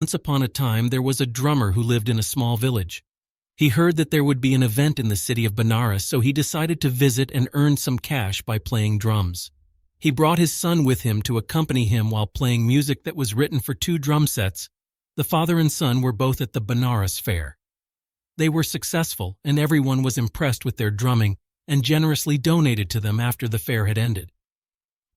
Once upon a time, there was a drummer who lived in a small village. He heard that there would be an event in the city of Benares, so he decided to visit and earn some cash by playing drums. He brought his son with him to accompany him while playing music that was written for 2 drum sets. The father and son were both at the Benares fair. They were successful, and everyone was impressed with their drumming and generously donated to them after the fair had ended.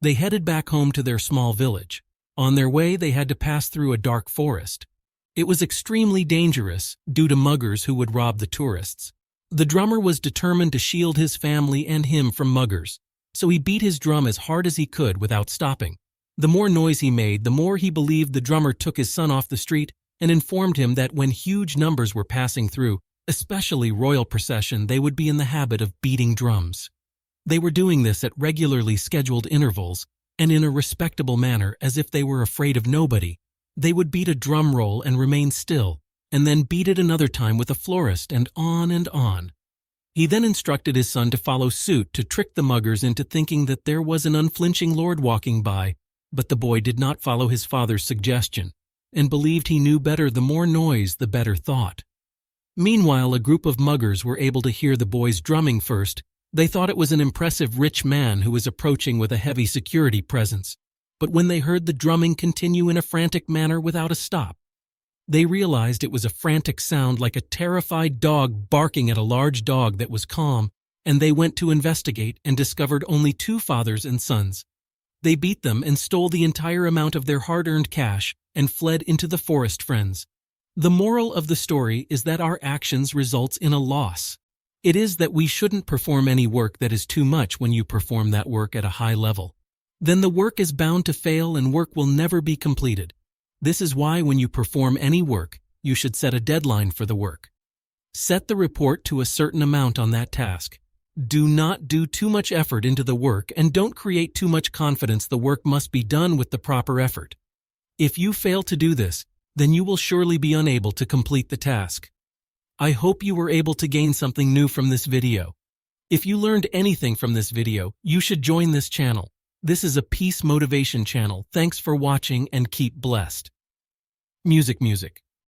They headed back home to their small village. On their way, they had to pass through a dark forest. It was extremely dangerous due to muggers who would rob the tourists. The drummer was determined to shield his family and him from muggers, so he beat his drum as hard as he could without stopping. The more noise he made, the more he believed the drummer took his son off the street and informed him that when huge numbers were passing through, especially royal procession, they would be in the habit of beating drums. They were doing this at regularly scheduled intervals and in a respectable manner, as if they were afraid of nobody. They would beat a drum roll and remain still, and then beat it another time with a florist, and on and on. He then instructed his son to follow suit to trick the muggers into thinking that there was an unflinching lord walking by, but the boy did not follow his father's suggestion, and believed he knew better. The more noise, the better thought. Meanwhile, a group of muggers were able to hear the boy's drumming first. They thought it was an impressive rich man who was approaching with a heavy security presence. But when they heard the drumming continue in a frantic manner without a stop, they realized it was a frantic sound like a terrified dog barking at a large dog that was calm, and they went to investigate and discovered only 2 fathers and sons. They beat them and stole the entire amount of their hard-earned cash and fled into the forest, friends. The moral of the story is that our actions results in a loss. It is that we shouldn't perform any work that is too much when you perform that work at a high level. Then the work is bound to fail and work will never be completed. This is why when you perform any work, you should set a deadline for the work. Set the report to a certain amount on that task. Do not do too much effort into the work and don't create too much confidence. The work must be done with the proper effort. If you fail to do this, then you will surely be unable to complete the task. I hope you were able to gain something new from this video. If you learned anything from this video, you should join this channel. This is a peace motivation channel. Thanks for watching and keep blessed. Music.